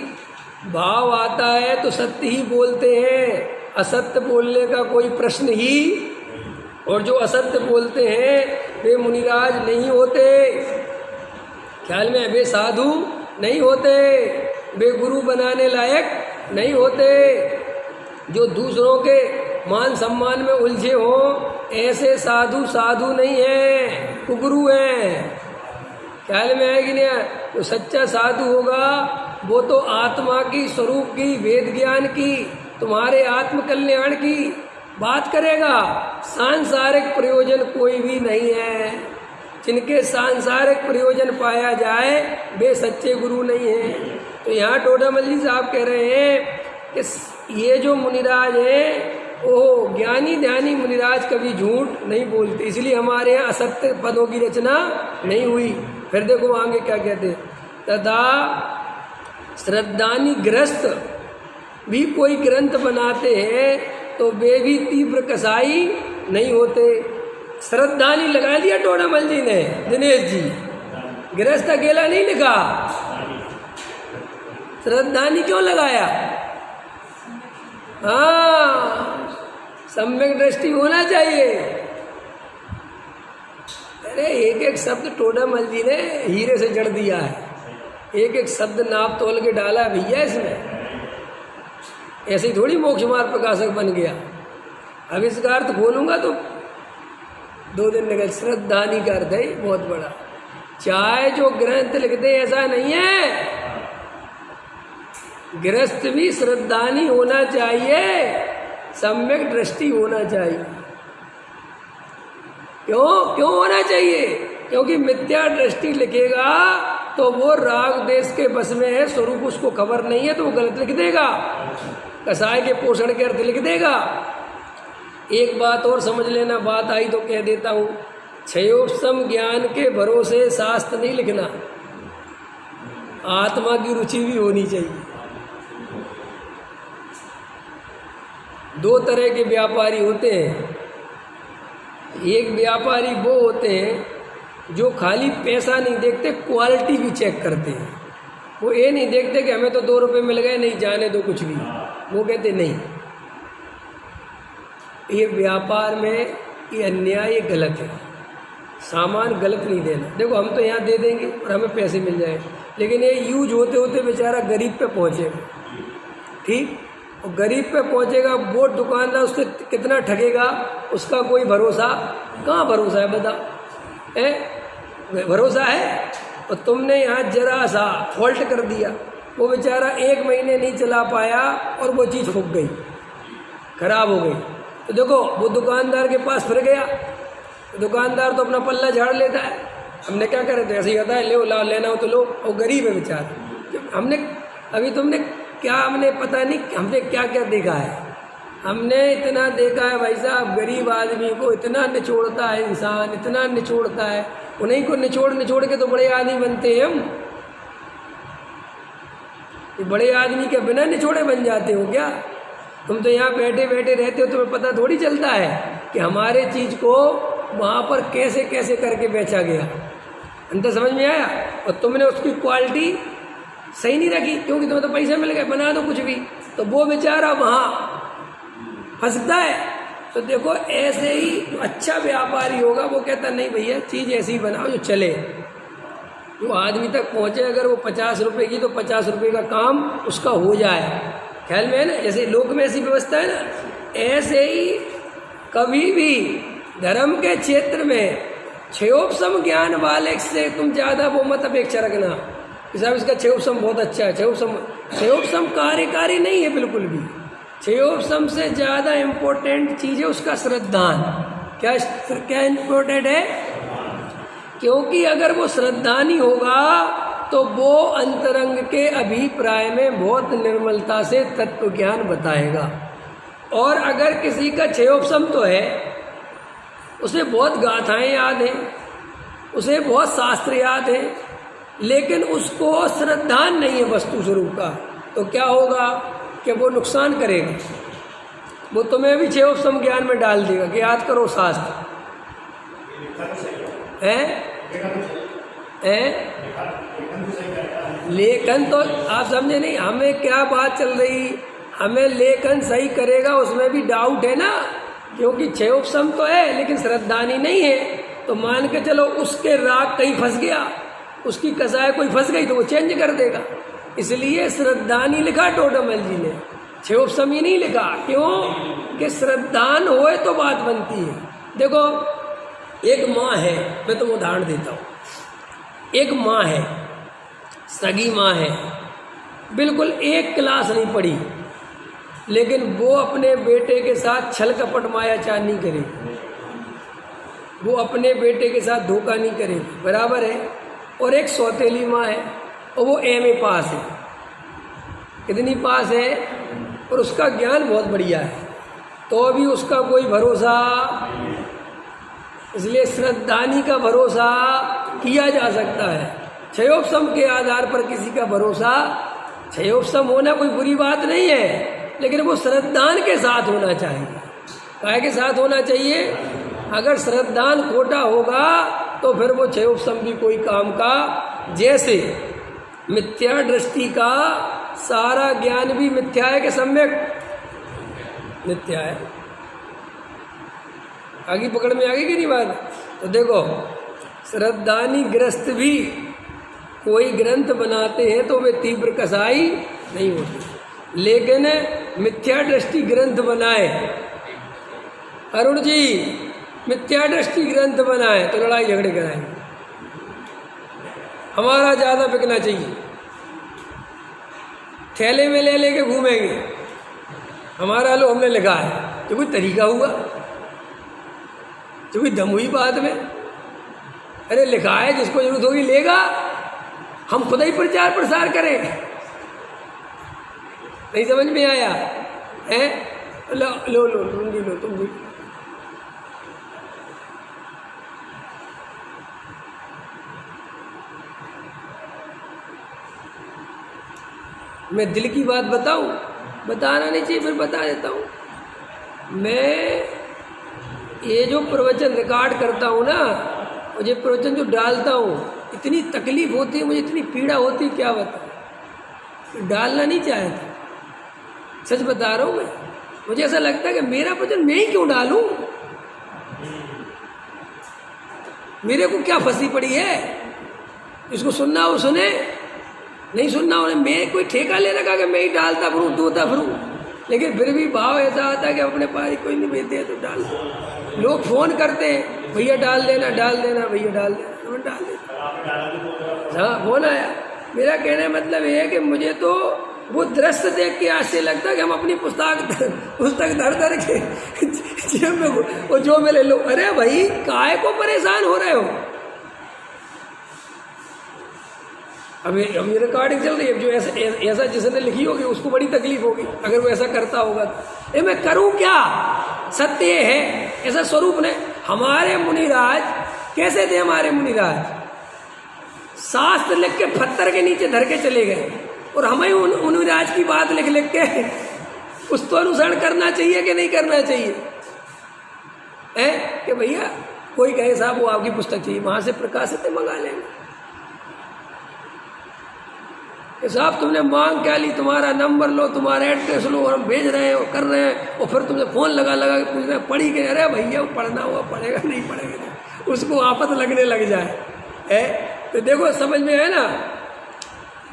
भाव आता है तो सत्य ही बोलते हैं, असत्य बोलने का कोई प्रश्न ही। और जो असत्य बोलते हैं वे मुनिराज नहीं होते, ख्याल में, वे साधु नहीं होते, वे गुरु बनाने लायक नहीं होते। जो दूसरों के मान सम्मान में उलझे हों ऐसे साधु साधु नहीं हैं, कुगुरु हैं। ख्याल में है कि नहीं? तो सच्चा साधु होगा वो तो आत्मा की, स्वरूप की, वेद ज्ञान की, तुम्हारे आत्म कल्याण की बात करेगा। सांसारिक प्रयोजन कोई भी नहीं है। जिनके सांसारिक प्रयोजन पाया जाए वे सच्चे गुरु नहीं हैं। तो यहाँ टोडामल जी साहब कह रहे हैं कि ये जो मुनिराज हैं वो ज्ञानी ध्यानी मुनिराज कभी झूठ नहीं बोलते, इसलिए हमारे यहाँ असत्य पदों की रचना नहीं हुई। फिर देखो आगे क्या कहते, तथा श्रद्धानी ग्रस्त भी कोई ग्रंथ बनाते हैं तो वे भी तीव्र कसाई नहीं होते। श्रद्धानी लगा दिया टोडामल जी ने, दिनेश जी, गृहस्थ अकेला नहीं लिखा। श्रद्धानी क्यों लगाया? हाँ, सम्यक दृष्टि होना चाहिए। अरे एक एक शब्द टोडामल जी ने हीरे से जड़ दिया है, एक एक शब्द नाप तोल के डाला भैया इसमें। ऐसे ही थोड़ी मोक्ष मार्ग प्रकाशक बन गया। अब इसका अर्थ बोलूँगा तो 2 दिन निकल। श्रद्धानी का अर्थ है बहुत बड़ा। चाहे जो ग्रंथ लिखते ऐसा नहीं है, गृहस्थ भी श्रद्धानी होना चाहिए, सम्यक दृष्टि होना चाहिए। क्यों होना चाहिए? क्योंकि मिथ्या दृष्टि लिखेगा तो वो राग देश के बस में है, स्वरूप उसको खबर नहीं है, तो वो गलत लिख देगा, कसाय के पोषण के अर्थ लिख देगा। एक बात और समझ लेना, बात आई तो कह देता हूँ, क्षयोपम ज्ञान के भरोसे शास्त्र नहीं लिखना, आत्मा की रुचि भी होनी चाहिए। 2 तरह के व्यापारी होते हैं। एक व्यापारी वो होते हैं जो खाली पैसा नहीं देखते, क्वालिटी भी चेक करते हैं। वो ये नहीं देखते कि हमें तो 2 रुपये मिल गए, नहीं जाने दो कुछ भी। वो कहते नहीं, ये व्यापार में ये अन्याय, ये गलत है, सामान गलत नहीं देना। देखो हम तो यहाँ दे देंगे और हमें पैसे मिल जाए, लेकिन ये यूज होते होते बेचारा गरीब पे पहुँचेगा, ठीक, और गरीब पे पहुँचेगा, वो दुकानदार उससे कितना ठगेगा उसका कोई भरोसा, कहाँ भरोसा है बता? भरोसा है? और तुमने यहाँ जरा सा फॉल्ट कर दिया, वो बेचारा 1 महीने नहीं चला पाया और वो चीज़ फूक गई, खराब हो गई, तो देखो वो दुकानदार के पास फिर गया। दुकानदार तो अपना पल्ला झाड़ लेता है, हमने क्या करे तो ऐसे ही कहता है ले ला, लेना हो तो लो, और गरीब है बेचारा। हमने अभी तुमने क्या, हमने पता नहीं हमने क्या क्या देखा है, हमने इतना देखा है भाई साहब, गरीब आदमी को इतना निचोड़ता है इंसान, इतना निचोड़ता है, उन्हीं को निचोड़ के तो बड़े आदमी बनते हैं हम। ये बड़े आदमी के बिना निचोड़े बन जाते हो क्या? तुम तो यहाँ बैठे बैठे रहते हो, तुम्हें पता थोड़ी चलता है कि हमारे चीज़ को वहाँ पर कैसे कैसे करके बेचा गया। अंतर समझ में आया? और तुमने उसकी क्वालिटी सही नहीं रखी, क्योंकि तुम्हें तो पैसे मिल गए, बना दो कुछ भी, तो वो बेचारा वहाँ फंसता है। तो देखो ऐसे ही जो अच्छा व्यापारी होगा वो कहता नहीं भैया चीज़ ऐसी ही बनाओ जो चले, जो आदमी तक पहुँचे। अगर वो 50 रुपये की तो 50 रुपये का काम उसका हो जाए, ख्याल में है ना? जैसे लोक में ऐसी व्यवस्था है ना, ऐसे ही कभी भी धर्म के क्षेत्र में क्षयोपम ज्ञान वाले से तुम ज़्यादा वो मत अपेक्षा रखना कि साहब इसका क्षयोपम बहुत अच्छा है। क्षयोपम कार्यकारी नहीं है बिल्कुल भी। क्षयोपम से ज़्यादा इम्पोर्टेंट चीज़ है उसका श्रद्धान। क्या इम्पोर्टेंट है? क्योंकि अगर वो श्रद्धानी होगा तो वो अंतरंग के अभिप्राय में बहुत निर्मलता से तत्व ज्ञान बताएगा। और अगर किसी का क्षयोपम तो है, उसे बहुत गाथाएं याद हैं, उसे बहुत शास्त्र याद हैं, लेकिन उसको श्रद्धान नहीं है वस्तु स्वरूप का, तो क्या होगा कि वो नुकसान करेगा। वो तुम्हें भी क्षयोपम ज्ञान में डाल देगा कि याद करो शास्त्र लेखन तो आप समझे नहीं, हमें क्या बात चल रही, हमें लेखन सही करेगा उसमें भी डाउट है ना, क्योंकि क्षयोपम तो है लेकिन श्रद्धानी नहीं है। तो मान के चलो उसके राग कहीं फंस गया, उसकी कसाय कोई फंस गई तो वो चेंज कर देगा। इसलिए श्रद्धानी लिखा टोडरमल जी ने, क्षयोपम ही नहीं लिखा। क्यों? कि श्रद्धान होए तो बात बनती है। देखो एक माँ है, मैं तुम उदाहरण देता हूँ, एक माँ है, सगी माँ है, बिल्कुल 1 क्लास नहीं पढ़ी, लेकिन वो अपने बेटे के साथ छल कपट मायाचार नहीं करेगी, वो अपने बेटे के साथ धोखा नहीं करेगी, बराबर है। और एक सौतेली माँ है और वो MA पास है, कितनी पास है, और उसका ज्ञान बहुत बढ़िया है, तो अभी उसका कोई भरोसा। इसलिए श्रद्धानी का भरोसा किया जा सकता है, क्षयोपम के आधार पर किसी का भरोसा। क्षयोपम होना कोई बुरी बात नहीं है, लेकिन वो श्रद्धान के साथ होना चाहिए। काय के साथ होना चाहिए? अगर श्रद्धान खोटा होगा तो फिर वो क्षयोपम भी कोई काम का, जैसे मिथ्या दृष्टि का सारा ज्ञान भी मिथ्या है कि सम्यक मिथ्या है। आगे पकड़ में आगे की नहीं बात? तो देखो श्रद्धानी ग्रस्त भी कोई ग्रंथ बनाते हैं तो वे तीव्र कसाई नहीं होती, लेकिन मिथ्या दृष्टि ग्रंथ बनाए, अरुण जी मिथ्या दृष्टि ग्रंथ बनाए तो लड़ाई झगड़े कराएंगे। हमारा ज़्यादा बिकना चाहिए, थैले में ले लेके घूमेंगे, हमारा लो हमने लिखा है, तो कोई तरीका हुआ, तो कोई दम हुई बात में। अरे लिखा है, जिसको जरूरत होगी लेगा, हम खुद ही प्रचार प्रसार करें। नहीं समझ में आया है? लो लो लो तुम भी लो, तुम भी। मैं दिल की बात बताऊं, बताना नहीं चाहिए, फिर बता देता हूँ। मैं ये जो प्रवचन रिकॉर्ड करता हूँ ना, और ये प्रवचन जो डालता हूँ, इतनी तकलीफ होती है मुझे, इतनी पीड़ा होती है, क्या बताऊँ। डालना नहीं चाहता, सच बता रहा हूँ मैं। मुझे ऐसा लगता है कि मेरा प्रवचन मैं ही क्यों डालूं, मेरे को क्या फंसी पड़ी है। इसको सुनना हो सुने, नहीं सुनना हो, मैं कोई ठेका ले रखा कि मैं ही डालता फिरूँ, तोता फिरूँ। लेकिन फिर भी भाव ऐसा आता है कि अपने पास कोई नहीं भेजते तो डाल दो। लोग फोन करते हैं, भैया डाल देना, डाल देना, भैया डाल देना, तो मैं डाल देता। हाँ फोन आया। मेरा कहने का मतलब ये है कि मुझे तो वो दृश्य देख के आज से लगता है कि हम अपनी पुस्तक धर के जेब में वो जो मेरे लोग, अरे भाई काहे को परेशान हो रहे हो। अभी रिकॉर्डिंग चल रही है, जो ऐसा जिसने लिखी होगी उसको बड़ी तकलीफ होगी अगर वो ऐसा करता होगा तो। ये मैं करूं क्या, सत्य है ऐसा स्वरूप ने। हमारे मुनिराज कैसे थे, हमारे मुनिराज शास्त्र लिख के पत्थर के नीचे धर के चले गए, और हमें मुनिराज की बात लिख लिख के उस तो अनुसरण करना चाहिए कि नहीं करना चाहिए है। कि भैया कोई कहे साहब वो आपकी पुस्तक चाहिए, वहां से प्रकाशित मंगा लेंगे। साहब तुमने मांग क्या ली, तुम्हारा नंबर लो, तुम्हारा एड्रेस लो, और हम भेज रहे हैं और कर रहे हैं, और फिर तुमसे फ़ोन लगा के पूछ रहे हैं पढ़ी के। अरे भैया वो पढ़ना हुआ पढ़ेगा, नहीं पढ़ेगा उसको आफत लगने लग जाए है। तो देखो समझ में है ना,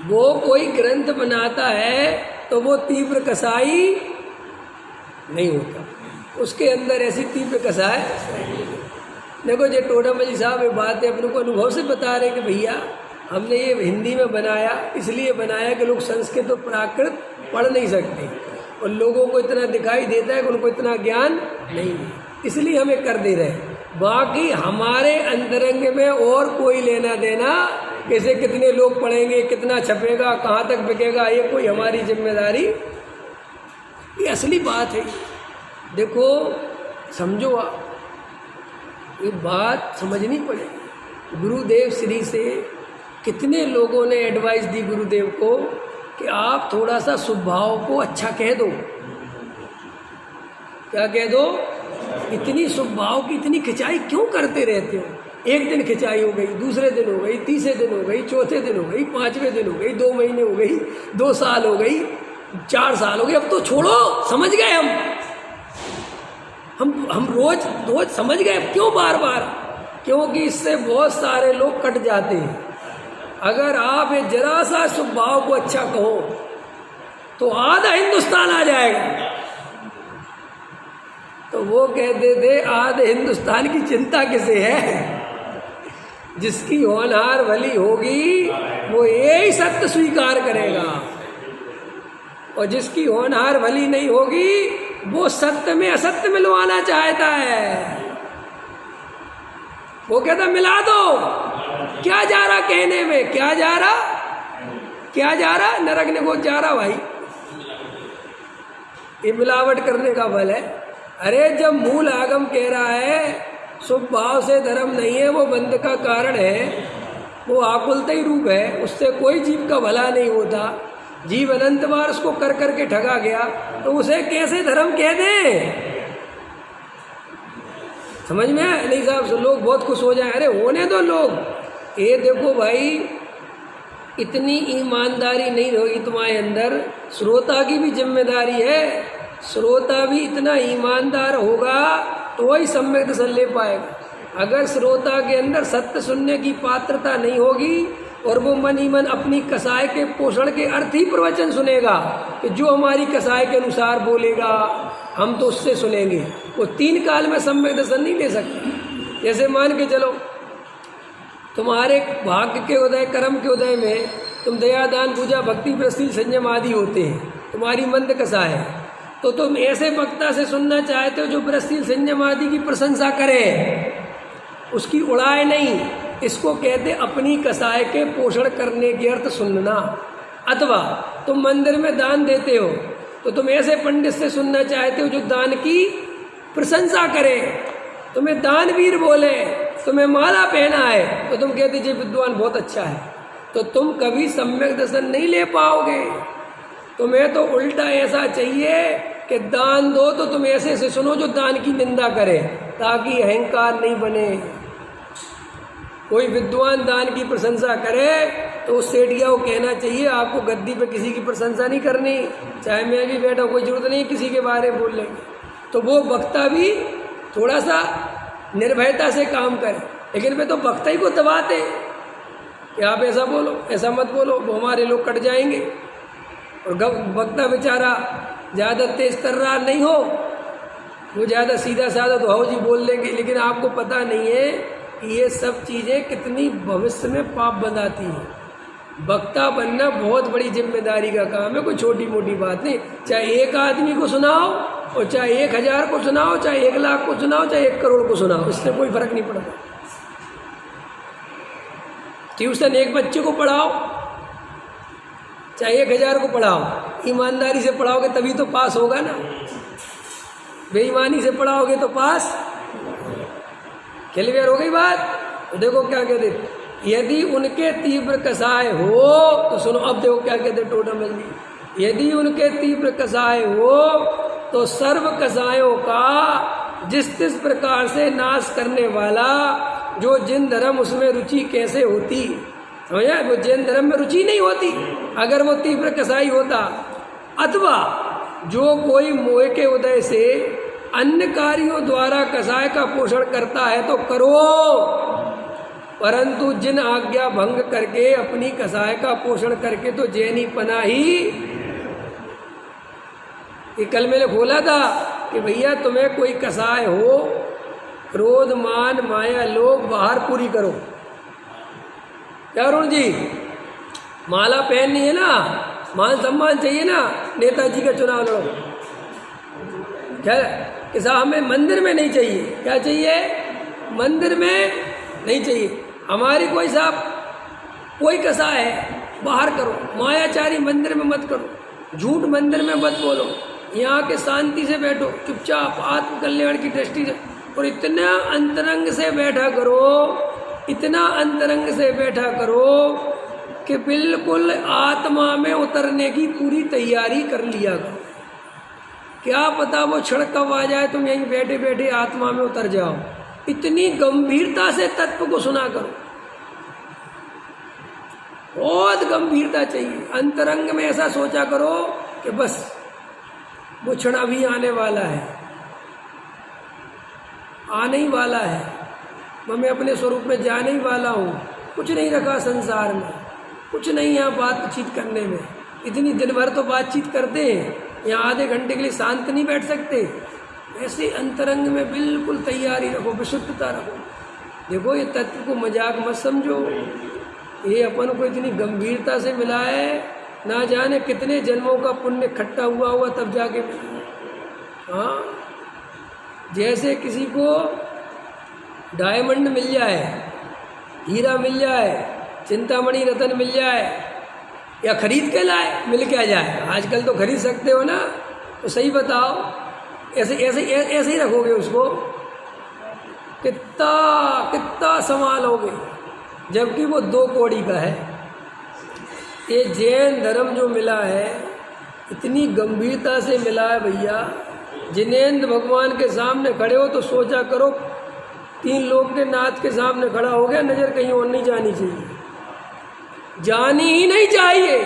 वो कोई ग्रंथ बनाता है तो वो तीव्र कसाई नहीं होता, उसके अंदर ऐसी तीव्र कसाई। देखो जो टोडामल साहब ये बात है अपने को अनुभव से बता रहे कि भैया हमने ये हिंदी में बनाया, इसलिए बनाया कि लोग संस्कृत और प्राकृत पढ़ नहीं सकते, और लोगों को इतना दिखाई देता है कि उनको इतना ज्ञान नहीं है, इसलिए हमें कर दे रहे हैं। बाकी हमारे अंतरंग में और कोई लेना देना, कैसे कितने लोग पढ़ेंगे, कितना छपेगा, कहाँ तक बिकेगा, ये कोई हमारी जिम्मेदारी, ये असली बात है। देखो समझो आप, ये बात समझनी पड़ेगी। गुरुदेव श्री से कितने लोगों ने एडवाइस दी गुरुदेव को कि आप थोड़ा सा स्वभाव को अच्छा कह दो। क्या कह दो, इतनी स्वभाव की इतनी खिंचाई क्यों करते रहते हो। एक दिन खिंचाई हो गई, दूसरे दिन हो गई, तीसरे दिन हो गई, चौथे दिन हो गई, पांचवें दिन हो गई, 2 महीने हो गई, 2 साल हो गई, 4 साल हो गए, अब तो छोड़ो, समझ गए हम रोज समझ गए। क्यों बार बार, क्योंकि इससे बहुत सारे लोग कट जाते हैं। अगर आप ये जरा सा स्वभाव को अच्छा कहो तो आधा हिंदुस्तान आ जाएगा। तो वो कहते थे आधे हिंदुस्तान की चिंता किसे है, जिसकी होनहार भली होगी वो यही सत्य स्वीकार करेगा, और जिसकी होनहार भली नहीं होगी वो सत्य में असत्य मिलवाना चाहता है। वो कहता मिला दो, क्या जा रहा कहने में, क्या जा रहा नरक को जा रहा भाई, ये मिलावट करने का बल है। अरे जब मूल आगम कह रहा है शुभ भाव से धर्म नहीं है, वो बंध का कारण है, वो आकुलता ही रूप है, उससे कोई जीव का भला नहीं होता। जीव अनंत बार उसको कर करके ठगा गया, तो उसे कैसे धर्म कह दें। समझ में आया नहीं साहब, तो लोग बहुत खुश हो जाए, अरे होने दो लोग। ये देखो भाई इतनी ईमानदारी नहीं होगी तुम्हारे अंदर, श्रोता की भी जिम्मेदारी है। श्रोता भी इतना ईमानदार होगा तो वही सम्यक दर्शन ले पाएगा। अगर श्रोता के अंदर सत्य सुनने की पात्रता नहीं होगी और वो मन ही मन अपनी कसाय के पोषण के अर्थ ही प्रवचन सुनेगा कि जो हमारी कसाय के अनुसार बोलेगा हम तो उससे सुनेंगे। वो 3 काल में सम्यक दर्शन नहीं ले सकता। जैसे मान के चलो तुम्हारे भाग्य के उदय, कर्म के उदय में तुम दया, दान, पूजा, भक्ति, प्रशील, संयम आदि होते हैं, तुम्हारी मंद कसाय है, तो तुम ऐसे वक्ता से सुनना चाहते हो जो प्रशील, संयम आदि की प्रशंसा करे, उसकी उड़ाए नहीं। इसको कहते अपनी कसाय के पोषण करने के अर्थ सुनना। अथवा तुम मंदिर में दान देते हो तो तुम ऐसे पंडित से सुनना चाहते हो जो दान की प्रशंसा करे, तुम्हें दानवीर बोले, तुम्हें माला पहना है तो तुम कहते जी विद्वान बहुत अच्छा है, तो तुम कभी सम्यक दर्शन नहीं ले पाओगे। तुम्हें तो उल्टा ऐसा चाहिए कि दान दो तो तुम ऐसे से सुनो जो दान की निंदा करे, ताकि अहंकार नहीं बने। कोई विद्वान दान की प्रशंसा करे तो उस सेठिया को कहना चाहिए आपको गद्दी पे किसी की प्रशंसा नहीं करनी, चाहे मैं भी बैठा, कोई जरूरत नहीं किसी के बारे में बोलने की। तो वो वक्ता भी थोड़ा सा निर्भयता से काम करे, लेकिन वे तो वक्ता ही को दबाते कि आप ऐसा बोलो, ऐसा मत बोलो, वो हमारे लोग कट जाएंगे। और वक्ता बेचारा ज़्यादा तेज तर्रार नहीं हो, वो ज़्यादा सीधा साधा तो हो जी बोल लेंगे, लेकिन आपको पता नहीं है कि ये सब चीज़ें कितनी भविष्य में पाप बनाती हैं। वक्ता बनना बहुत बड़ी जिम्मेदारी का काम है, कोई छोटी मोटी बात नहीं। चाहे 1 आदमी को सुनाओ और चाहे 1000 को सुनाओ, चाहे 1 लाख को सुनाओ, चाहे 1 करोड़ को सुनाओ, इससे कोई फर्क नहीं पड़ता। ट्यूशन 1 बच्चे को पढ़ाओ, चाहे 1000 को पढ़ाओ, ईमानदारी से पढ़ाओगे तभी तो पास होगा ना। बेईमानी से पढ़ाओगे तो पास क्लियर हो गई बात। तो देखो क्या कहते, यदि उनके तीव्र कसाय हो तो सुनो, अब देखो क्या कहते टोटल जी, यदि उनके तीव्र कसाय हो तो सर्व कसायों का जिस प्रकार से नाश करने वाला जो जिन धर्म उसमें रुचि कैसे होती, समझा? वो जैन धर्म में रुचि नहीं होती अगर वो तीव्र कसाई होता। अथवा जो कोई मोह के उदय से अन्य कार्यों द्वारा कसाय का पोषण करता है तो करो, परंतु जिन आज्ञा भंग करके अपनी कसाय का पोषण करके तो जैनी पना ही। ये कल मैंने बोला था कि भैया तुम्हें कोई कसाय हो, क्रोध, मान, माया, लोभ बाहर पूरी करो। क्या अरुण जी, माला पहननी है ना, मान सम्मान चाहिए ना, नेताजी का चुनाव लड़ो। क्या कि साहब हमें मंदिर में नहीं चाहिए, क्या चाहिए? मंदिर में नहीं चाहिए। हमारी कोई साहब कोई कसाय है बाहर करो, मायाचारी मंदिर में मत करो, झूठ मंदिर में मत बोलो, यहाँ के शांति से बैठो, चुपचाप आत्म कल्याण की दृष्टि से, और इतना अंतरंग से बैठा करो, इतना अंतरंग से बैठा करो कि बिल्कुल आत्मा में उतरने की पूरी तैयारी कर लिया करो। क्या पता वो क्षण कब आ जाए तुम यहीं बैठे बैठे आत्मा में उतर जाओ। इतनी गंभीरता से तत्व को सुना करो, बहुत गंभीरता चाहिए। अंतरंग में ऐसा सोचा करो कि बस वो क्षण अभी आने वाला है, आने ही वाला है, मैं अपने स्वरूप में जाने ही वाला हूँ। कुछ नहीं रखा संसार में, कुछ नहीं यहाँ बातचीत करने में। इतनी दिन भर तो बातचीत करते हैं, यहाँ आधे घंटे के लिए शांत नहीं बैठ सकते। ऐसे अंतरंग में बिल्कुल तैयारी रखो, विशुद्धता रखो। देखो ये तत्व को मजाक मत समझो, ये अपन को इतनी गंभीरता से मिला है, ना जाने कितने जन्मों का पुण्य इकट्ठा हुआ हुआ तब जाके मिला। हाँ, जैसे किसी को डायमंड मिल जाए, हीरा मिल जाए, चिंतामणि रतन मिल जाए, या खरीद के लाए, मिल के आ जाए। आजकल तो खरीद सकते हो ना, तो सही बताओ, ऐसे ऐसे ऐसे ही रखोगे उसको, कितना संभालोगे, जबकि वो 2 कौड़ी का है। ये जैन धर्म जो मिला है इतनी गंभीरता से मिला है भैया। जिनेंद्र भगवान के सामने खड़े हो तो सोचा करो 3 लोग के नाथ के सामने खड़ा हो गया, नज़र कहीं और नहीं जानी चाहिए, जानी ही नहीं चाहिए।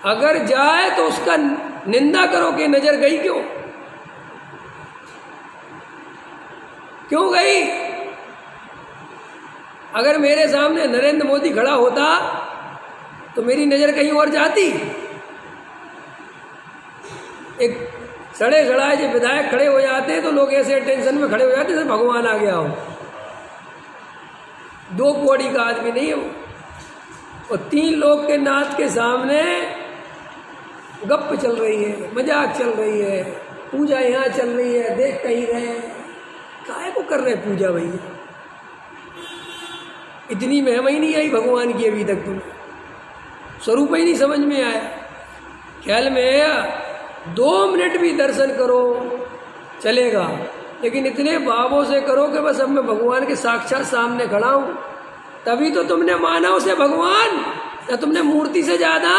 अगर जाए तो उसका निंदा करो कि नज़र गई क्यों, क्यों गई? अगर मेरे सामने नरेंद्र मोदी खड़ा होता तो मेरी नज़र कहीं और जाती। एक सड़े सड़ाए जो विधायक खड़े हो जाते तो लोग ऐसे टेंशन में खड़े हो जाते जैसे भगवान आ गया हो। 2 कौड़ी का आदमी नहीं है वो, और 3 लोग के नाथ के सामने गप चल रही है, मजाक चल रही है, पूजा यहाँ चल रही है, देख कहीं रहे, काहे को कर रहे पूजा भैया? इतनी महिमा ही नहीं आई भगवान की अभी तक, तुम्हें स्वरूप ही नहीं समझ में आया। ख्याल में आया 2 मिनट भी दर्शन करो चलेगा, लेकिन इतने भावों से करो कि बस अब मैं भगवान के साक्षात सामने खड़ा हूँ, तभी तो तुमने माना उसे भगवान, या तुमने मूर्ति से ज़्यादा।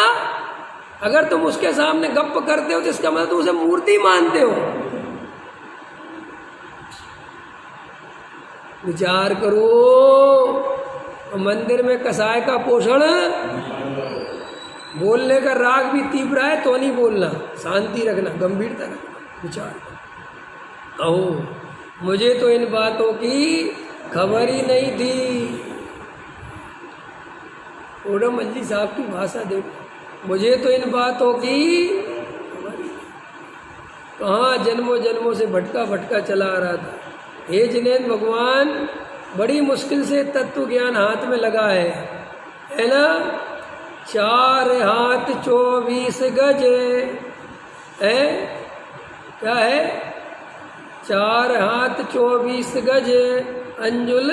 अगर तुम उसके सामने गप्प करते हो तो इसका मतलब तुम उसे मूर्ति मानते हो। विचार करो। मंदिर में कसाय का पोषण, बोलने का राग भी तीव्र है तो नहीं बोलना, शांति रखना, गंभीरता रखना, विचार करो। ओ मुझे तो इन बातों की खबर ही नहीं थी। ओडम अल्ली साहब की भाषा देखो, मुझे तो इन बातों की कहाँ जन्मों जन्मों से भटका भटका चला आ रहा था। हे जिनेंद्र भगवान, बड़ी मुश्किल से तत्व ज्ञान हाथ में लगा है ना। 4 हाथ 24 गज है, क्या है? 4 हाथ 24 गज अंजुल,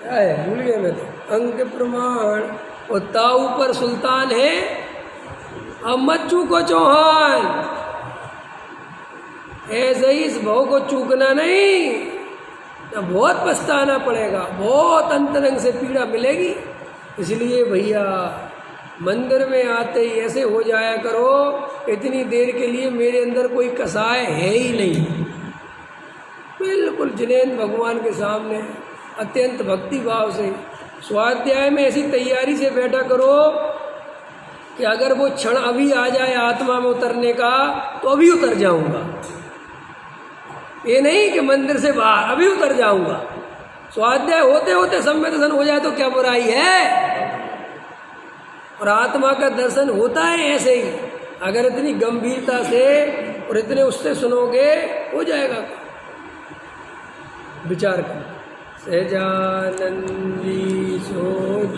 क्या है भूल गया मैं तो, अंक प्रमाण, और ताऊ पर सुल्तान है अब मत चूको चौहान। ऐसे ही इस भाव को चूकना नहीं, ना बहुत पछताना पड़ेगा, बहुत अंतरंग से पीड़ा मिलेगी। इसलिए भैया मंदिर में आते ही ऐसे हो जाया करो, इतनी देर के लिए मेरे अंदर कोई कसाय है ही नहीं, बिल्कुल जिनेंद्र भगवान के सामने अत्यंत भक्ति भाव से। स्वाध्याय में ऐसी तैयारी से बैठा करो कि अगर वो क्षण अभी आ जाए आत्मा में उतरने का तो अभी उतर जाऊंगा। ये नहीं कि मंदिर से बाहर अभी उतर जाऊंगा। स्वाध्याय होते होते सम्य दर्शन हो जाए तो क्या बुराई है। और आत्मा का दर्शन होता है ऐसे ही, अगर इतनी गंभीरता से और इतने उससे सुनोगे हो जाएगा। विचार करो। सहजानंदी सोच